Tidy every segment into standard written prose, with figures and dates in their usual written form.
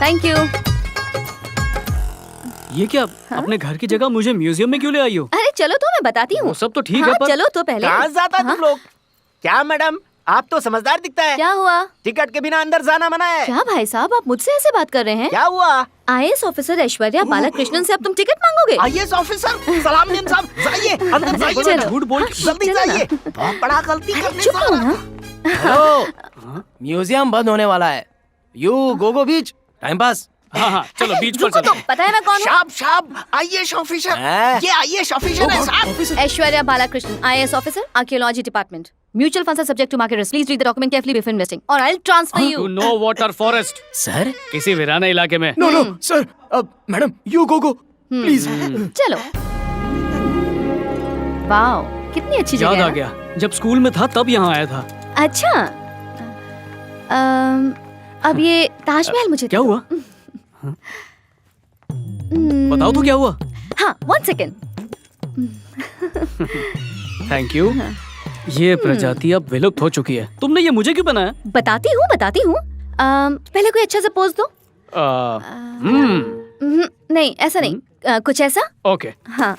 Thank you. ये क्या अपने घर की जगह मुझे म्यूजियम में क्यों ले आई हो? अरे चलो तो मैं बताती हूँ। वो सब तो ठीक हाँ, है पर चलो तो पहले। कहाँ जाता तुम लोग? क्या मैडम, आप तो समझदार दिखता है। क्या हुआ? टिकट के बिना अंदर जाना मना है। क्या भाई साहब, आप मुझसे ऐसे बात कर रहे हैं? क्या हुआ? IAS ऑफिसर ऐश्वर्या बालाकृष्णन से अब तुम टिकट मांगोगे? IAS ऑफिसर सलामदीन साहब, जाइए अंदर जाइए। चलो। झूठ बोल जल्दी जाइए, बहुत बड़ा गलती करने चुप जा हो रहा। ना। हेलो, म्यूजियम बंद होने वाला है। You go beach, time pass. हाँ चलो बीच पर रुको तो, चलते हैं। पता है मैं कौन हूँ? शाब शाब, IAS ऑफिसर, हैं? ये IAS ऑफिसर है साहब। Aishwarya Balakrishnan, IAS officer, archaeology department. Mutual funds are subject to market risk. Please read the document carefully before investing, or I'll transfer you. To know water forest, sir? किसी वीराना इलाके में। No sir, madam you go please. चलो। Wow, कितनी अच्छी जगह याद है आ ना? गया, जब स्कूल में था तब यहाँ आया था। अच्छा। अब ये ताजमहल मुझे क्या हुआ? बताओ तो क्या हुआ? हाँ, 1 सेकेंड। Thank you. ये प्रजाति अब विलुप्त हो चुकी है। तुमने ये मुझे क्यों बनाया? बताती हूँ। पहले कोई अच्छा सा पोज दो। नहीं, ऐसा नहीं। कुछ ऐसा। ओके। हाँ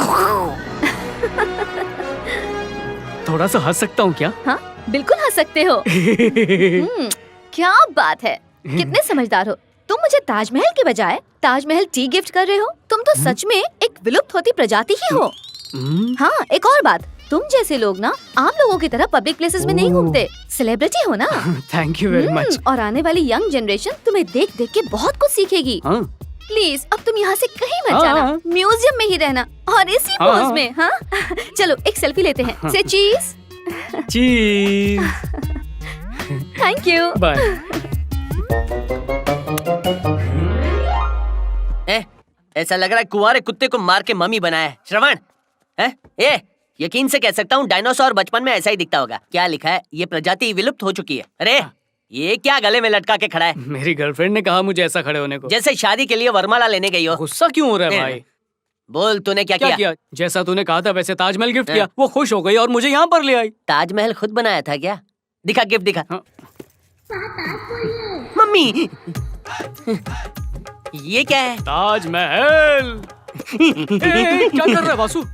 थोड़ा सा हंस सकता हूँ क्या? हाँ, बिल्कुल हंस सकते हो। क्या बात है, कितने समझदार हो तुम। मुझे ताजमहल के बजाय ताजमहल टी गिफ्ट कर रहे हो। तुम तो सच में एक विलुप्त होती प्रजाति ही हो। हाँ, एक और बात, तुम जैसे लोग ना आम लोगों की तरह पब्लिक प्लेसेस में नहीं घूमते, सेलिब्रिटी हो ना। Thank you very much. और आने वाली यंग जनरेशन तुम्हें देख देख के बहुत कुछ सीखेगी। हाँ। प्लीज अब तुम यहाँ से कहीं मत हाँ, जाना, हाँ। म्यूजियम में ही रहना और इसी हाँ, पोज हाँ। में। हाँ चलो एक सेल्फी लेते हैं। से चीज। चीज। Thank you. बाय। ऐसा लग रहा है कुंवारे कुत्ते को मार के मम्मी बनाया है। श्रवण, यकीन से कह सकता हूँ डायनासोर बचपन में ऐसा ही दिखता होगा। क्या लिखा है? ये प्रजाति विलुप्त हो चुकी है। अरे ये क्या गले में लटका के खड़ा है? मेरी गर्लफ्रेंड ने कहा मुझे ऐसा खड़े होने को। जैसे शादी के लिए वरमाला लेने गई हो। गुस्सा क्यों हो रहा है भाई? बोल, तूने क्या क्या किया? जैसा तूने कहा था वैसे ताजमहल गिफ्ट किया। वो खुश हो गई और मुझे यहाँ पर ले आई। ताजमहल खुद बनाया था क्या? दिखा गिफ्ट दिखा। हाँ। मम्मी, ये क्या है? ताजमहल। क्या कर रहा है वासु?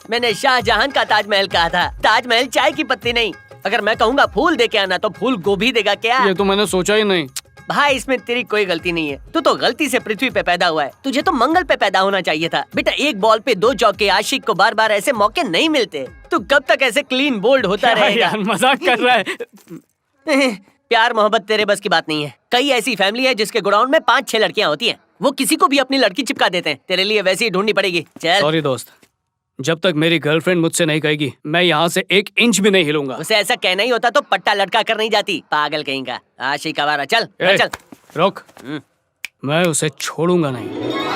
मैंने शाहजहां का ताजमहल कहा था, ताजमहल चाय की पत्ती नहीं। अगर मैं कहूँगा फूल दे के आना तो फूल गोभी देगा क्या? ये तो मैंने सोचा ही नहीं। भाई इसमें तेरी कोई गलती नहीं है। तू तो गलती से पृथ्वी पे पैदा हुआ है। तुझे तो मंगल पे पैदा होना चाहिए था। बेटा, एक बॉल पे 2 चौके, आशिक को बार बार ऐसे मौके नहीं मिलते। तू कब तक ऐसे क्लीन बोल्ड होता रहेगा? यार मजाक कर रहा है। प्यार मोहब्बत तेरे बस की बात नहीं है। कई ऐसी फैमिली है जिसके गोडाउन में 5-6 लड़कियां होती हैं। वो किसी को भी अपनी लड़की चिपका देते हैं। तेरे लिए वैसी ही ढूंढनी पड़ेगी। चल। सॉरी दोस्त, जब तक मेरी गर्लफ्रेंड मुझसे नहीं कहेगी मैं यहाँ से 1 इंच भी नहीं हिलूंगा। उसे ऐसा कहना ही होता तो पट्टा लटका कर नहीं जाती। पागल कहीं का आशिक आवारा। चल चल। रुक, मैं उसे छोड़ूंगा नहीं।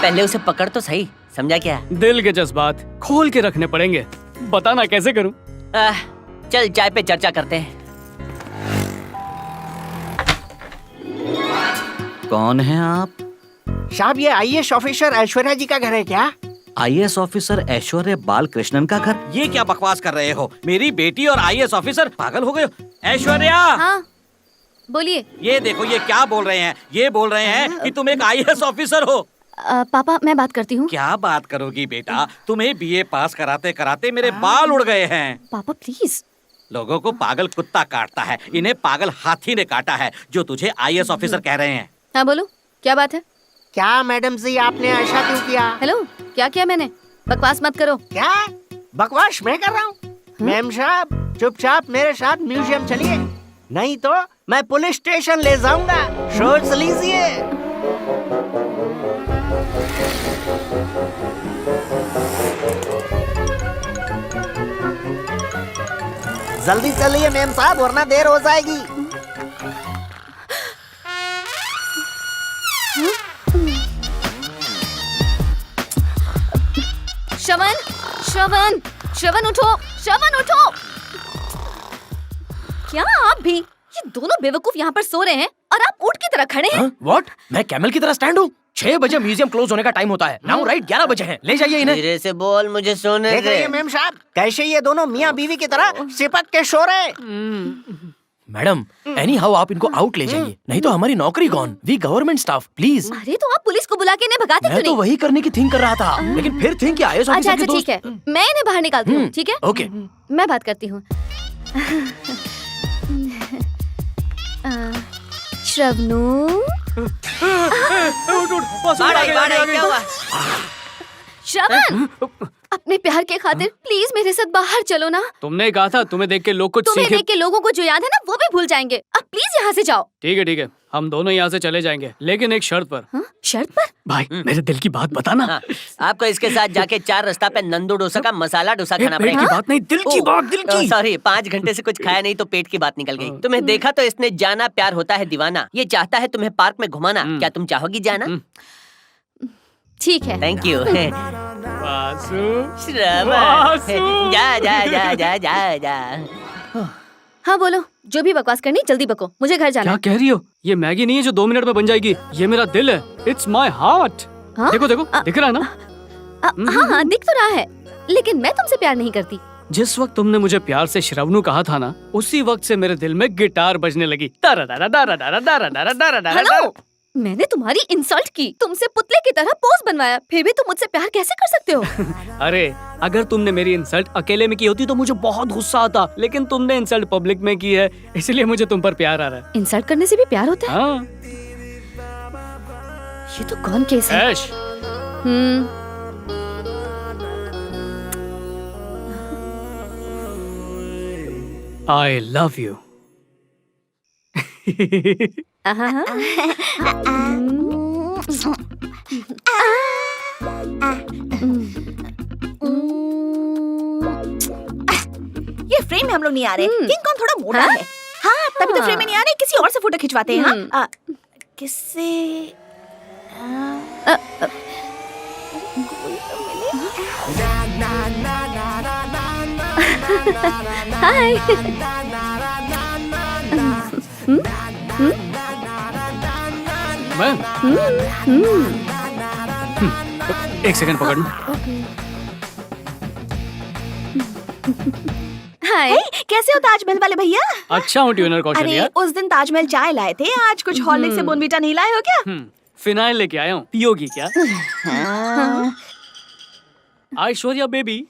पहले उसे पकड़ तो सही, समझा क्या? दिल के जज्बात खोल के रखने पड़ेंगे। बताना कैसे करूं? चल चाय पे चर्चा करते हैं। कौन है आप? साहब, ये IAS ऑफिसर ऐश्वर्या जी का घर है क्या? IAS ऑफिसर ऐश्वर्या बालकृष्णन का घर? ये क्या बकवास कर रहे हो? मेरी बेटी और IAS ऑफिसर, पागल हो गए हो? ऐश्वर्या, हाँ बोलिए। ये देखो, ये क्या बोल रहे हैं? ये बोल रहे हैं कि तुम एक IAS ऑफिसर हो। पापा मैं बात करती हूँ। क्या बात करोगी बेटा? तुम्हें BA पास कराते कराते मेरे बाल उड़ गए हैं। पापा प्लीज। लोगों को पागल कुत्ता काटता है, इन्हें पागल हाथी ने काटा है, जो तुझे IAS ऑफिसर कह रहे हैं। हाँ बोलो, क्या बात है? क्या मैडम जी, आपने ऐसा क्यों किया? हेलो, क्या किया मैंने? बकवास मत करो। क्या बकवास मैं कर रहा हूँ? मैम साहब, चुपचाप मेरे साथ म्यूजियम चलिए, नहीं तो मैं पुलिस स्टेशन ले जाऊंगा। सोच लीजिए। जल्दी चलिए मैम साहब, वरना देर हो जाएगी। श्रवण, श्रवण, श्रवण उठो, श्रवण उठो। क्या आप भी? ये दोनों बेवकूफ यहाँ पर सो रहे हैं और आप ऊंट की तरह खड़े हैं। व्हाट? मैं कैमल की तरह स्टैंड हूँ? 6 बजे म्यूजियम क्लोज होने का टाइम होता है। नाउ राइट 11 बजे है। ले जाइए इन्हें। धीरे से बोल, मुझे सोने देख रही दे। है मैम साहब, कैसे ये दोनों मियाँ बीवी की तरह चिपक के सो रहे। मैडम एनी हाउ आप इनको आउट ले जाइए, नहीं तो हमारी नौकरी gone. We government staff please. अरे तो आप पुलिस को बुला के इन्हें भगाते मैं क्यों तो नहीं? वही करने की थिंक कर रहा था, लेकिन फिर थिंक कि आईएएस अच्छा ऑफिसर अच्छा के दोस्त। ठीक है, मैं इन्हें बाहर निकालती हूँ, ठीक है? ओके। मैं बात करती हूँ। श्रवणु, क्या हुआ? श्रवण, अपने प्यार के खातिर प्लीज मेरे साथ बाहर चलो ना। तुमने कहा था तुम्हें देख के लोग कुछ तुम्हें सीखे। देख के लोगों को जो याद है ना वो भी भूल जाएंगे। अब प्लीज यहाँ से जाओ। ठीक है, हम दोनों यहाँ से चले जाएंगे, लेकिन एक शर्त पर। हाँ? शर्त पर? भाई मेरे दिल की बात बताना। हाँ, आपको इसके साथ जाके 4 रास्ता पे नंदू डोसा का मसाला डोसा खाना पेट की पड़ेगा। बात नहीं, दिल की बात, दिल की। सॉरी, 5 घंटे से कुछ खाया नहीं तो पेट की बात निकल गई। तुम्हें देखा तो इसने जाना प्यार होता है दीवाना। ये चाहता है तुम्हें पार्क में घुमाना। क्या तुम चाहोगी जाना? ठीक है। Thank you. वासु, श्रवण, वासु। जा जा जा जा जा जा। हाँ बोलो, जो भी बकवास करनी जल्दी बको, मुझे घर जाना क्या है। कह रही हो? ये मैगी नहीं है जो 2 मिनट में बन जाएगी, ये मेरा दिल है। It's my heart. हाँ? देखो दिख रहा है ना? हाँ हाँ दिख तो रहा है, लेकिन मैं तुमसे प्यार नहीं करती। जिस वक्त तुमने मुझे प्यार से श्रवणु कहा था ना, उसी वक्त से मेरे दिल में गिटार बजने लगी। दारा दारा दारा दारा दारा दारा दारा दारा। हेलो, मैंने तुम्हारी इंसल्ट की, तुमसे पुतले की तरह पोज बनवाया, फिर भी तुम मुझसे प्यार कैसे कर सकते हो? अरे अगर तुमने मेरी इंसल्ट अकेले में की होती तो मुझे बहुत गुस्सा आता, लेकिन तुमने इंसल्ट पब्लिक में की है, इसलिए मुझे तुम पर प्यार आ रहा है। इंसल्ट करने से भी प्यार होता है? हाँ। ये तो कौन केस है? ऐश, I love you. ये फ्रेम में हम लोग नहीं आ रहे। किंग कौन थोड़ा मोटा है। हाँ तभी तो फ्रेम में नहीं आ रहे, किसी और से फोटो खिंचवाते हैं। हाँ किससे? हाय। मैं एक सेकंड पकड़। हाय। कैसे हो ताजमहल वाले भैया? अच्छा हूँ ट्यूनर अरे कौशल्या। उस दिन ताजमहल चाय लाए थे, आज कुछ हॉर्लिक्स से बोनवीटा नहीं लाए हो क्या? फिनाइल लेके आया हूँ, पियोगी क्या? ऐश्वर्या बेबी,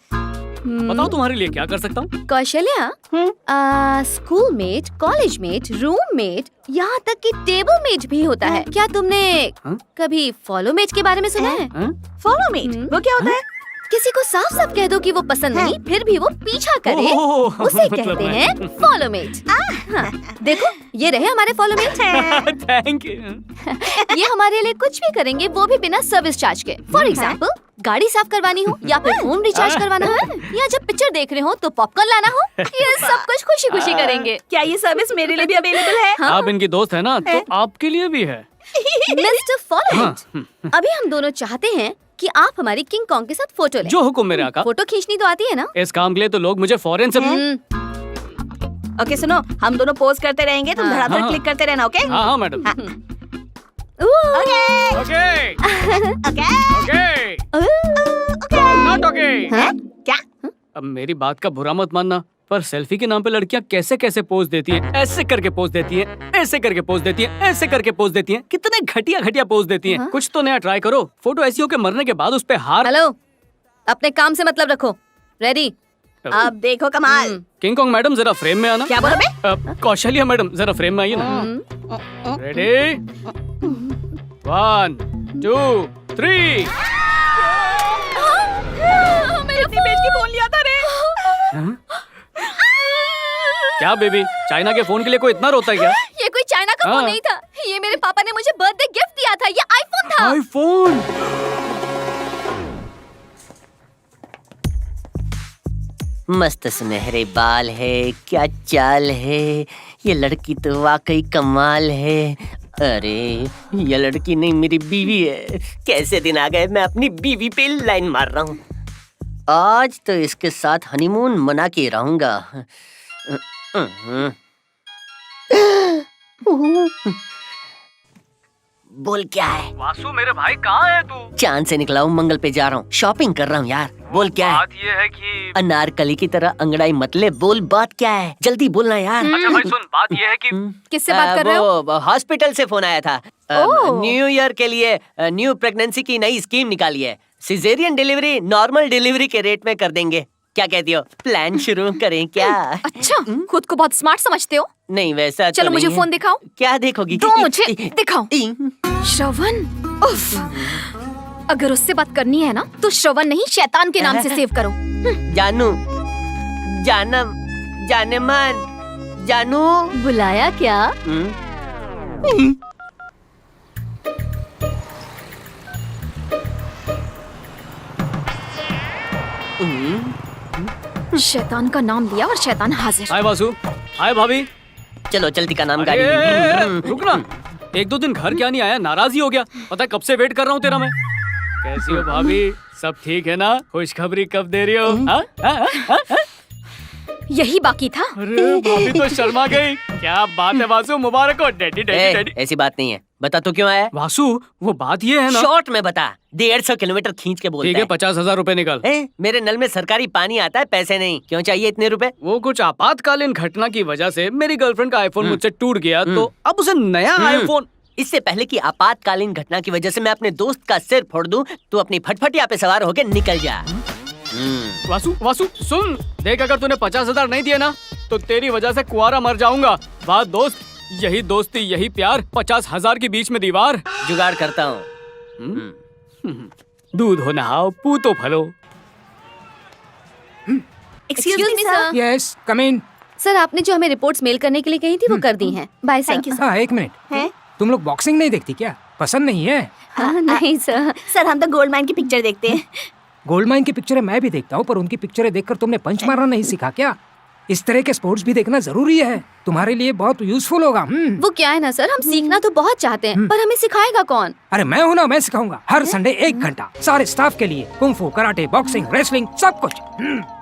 बताओ तुम्हारे लिए क्या कर सकता हूँ? Kaushalya, schoolmate, college mate, roommate, यहाँ तक कि टेबल मेट भी होता है। क्या तुमने कभी फॉलो मेट के बारे में सुना है? फॉलो मीट वो क्या होता है? किसी को साफ साफ कह दो कि वो पसंद नहीं, फिर भी वो पीछा करे, ओह, उसे मतलब कहते मैं- हैं फॉलो मेट। हाँ, देखो ये रहे हमारे फॉलो मेट। Thank you. ये हमारे लिए कुछ भी करेंगे, वो भी बिना सर्विस चार्ज के। फॉर एग्जाम्पल, गाड़ी साफ करवानी हो, या फिर फोन रिचार्ज करवाना हो, या जब पिक्चर देख रहे हो तो पॉपकॉर्न लाना हो, ये सब कुछ खुशी खुशी करेंगे। क्या ये सर्विस मेरे लिए भी अवेलेबल है? आप इनकी दोस्त है ना, तो आपके लिए भी है। मिस्टर फॉलो मेट, अभी हम दोनों चाहते हैं कि आप हमारी किंग कॉन्ग के साथ फोटो लें। जो हुक्म मेरे आका। फोटो खींचनी तो आती है ना? इस काम के लिए तो लोग मुझे फॉरेन से। ओके सुनो, हम दोनों पोज करते रहेंगे, तुम धड़ाधड़ हाँ। क्लिक करते रहना। ओके हाँ madam. Okay okay okay okay not okay. हाँ? क्या? अब मेरी बात का बुरा मत मानना, पर सेल्फी के नाम पे लड़कियां कैसे कैसे पोज देती हैं, ऐसे करके पोज देती हैं, ऐसे करके पोज देती हैं, ऐसे करके पोज देती हैं, कितने घटिया घटिया पोज देती हैं। कुछ तो नया ट्राई करो। फोटो ऐसी हो के मरने के बाद उस पे हार। हेलो, अपने काम से मतलब रखो। रेडी? अब देखो कमाल। किंग कॉन्ग मैडम जरा फ्रेम में आना। क्या बोला बे? कौशल्या मैडम जरा फ्रेम में आइए ना। रेडी 1 2 3। कितनी पेज की फोन लिया था रे? क्या बेबी, चाइना के फोन के लिए कोई इतना रोता है क्या? ये कोई चाइना का फोन हाँ। नहीं था, ये मेरे पापा ने मुझे बर्थडे गिफ्ट दिया था। ये आईफोन था। आईफोन। मस्त सुनहरे बाल है, क्या चाल है, ये लड़की तो वाकई कमाल है। अरे ये लड़की नहीं मेरी बीवी है। कैसे दिन आ गए मैं अपनी बीवी पे लाइन मार रहा हूँ। आज तो इसके साथ हनीमून मना के रहूंगा। बोल क्या है? वासु मेरे भाई कहाँ है तू? चांद से निकला हूँ, मंगल पे जा रहा हूँ, शॉपिंग कर रहा हूँ यार। बोल क्या है? बात ये है कि अनारकली की तरह अंगड़ाई मत ले, बोल बात क्या है, जल्दी बोलना यार। अच्छा भाई सुन, बात ये है कि किससे बात कर रहे हो? वो हॉस्पिटल से फोन आया था। ओह। न्यू ईयर के लिए न्यू प्रेगनेंसी की नई स्कीम निकाली है। सिजेरियन डिलीवरी नॉर्मल डिलीवरी के रेट में कर देंगे। क्या कहती हो, प्लान शुरू करें क्या? अच्छा, खुद को बहुत स्मार्ट समझते हो? नहीं वैसा चलो तो मुझे नहीं है। फोन दिखाओ। क्या देखोगी? दो मुझे, दिखाओ। श्रवण, उफ। अगर उससे बात करनी है ना तो श्रवण नहीं शैतान के नाम से सेव करो। जानू, जानम, जानेमान, जानू। बुलाया क्या? शैतान का नाम लिया और शैतान हाजिर। हाय वासु, हाय भाभी। चलो जल्दी का नाम अरे, गाड़ी। रुक ना, एक दो दिन घर क्या नहीं आया, नाराज ही हो गया। पता है कब से वेट कर रहा हूँ तेरा मैं। कैसी हो भाभी, सब ठीक है ना? खुशखबरी कब दे रही हो? हाँ? हाँ? हाँ? हाँ? यही बाकी था। अरे भाभी तो शर्मा गई। क्या बात है वासु, मुबारक हो। Daddy daddy daddy. ऐसी बात नहीं है, बता तो क्यों आया? वासु वो बात ये है ना। शॉर्ट में बता। 150 किलोमीटर खींच के बोलता ठीक है, 50,000 रुपए निकाल। मेरे नल में सरकारी पानी आता है, पैसे नहीं। क्यों चाहिए इतने रुपए? वो कुछ आपातकालीन घटना की वजह से मेरी गर्लफ्रेंड का आईफोन मुझसे टूट गया, तो अब उसे नया आईफोन। इससे पहले कि आपातकालीन घटना की वजह से मैं अपने दोस्त का सिर फोड़ दूं, तू अपनी फटफटिया पे सवार होके निकल जा। वासु वासु सुन, देख अगर तूने 50,000 नहीं दिए ना तो तेरी वजह से कुआरा मर जाऊंगा। वाह दोस्त, यही दोस्ती, यही प्यार, 50,000 के बीच में दीवार। जुगाड़ करता हूँ। दूध हो नहाओ, पूतो फलो। Excuse me sir. Yes come in. Sir आपने जो हमें रिपोर्ट्स मेल करने के लिए कही थी वो कर दी हैं। Bye sir. Thank you sir. हाँ एक मिनट, हैं? तुम लोग बॉक्सिंग नहीं देखती क्या? पसंद नहीं है? हाँ, नहीं सर। सर हम तो गोल्ड माइन की पिक्चर देखते हैं। गोल्ड माइन की पिक्चरें मैं भी देखता हूँ, पर उनकी पिक्चरें देखकर तुमने पंच मारना नहीं सीखा क्या? इस तरह के स्पोर्ट्स भी देखना जरूरी है, तुम्हारे लिए बहुत यूजफुल होगा। वो क्या है ना सर, हम सीखना तो बहुत चाहते हैं पर हमें सिखाएगा कौन? अरे मैं हूँ ना, मैं सिखाऊंगा। हर संडे 1 घंटा सारे स्टाफ के लिए कुंग फू, कराटे, बॉक्सिंग, रेसलिंग, सब कुछ।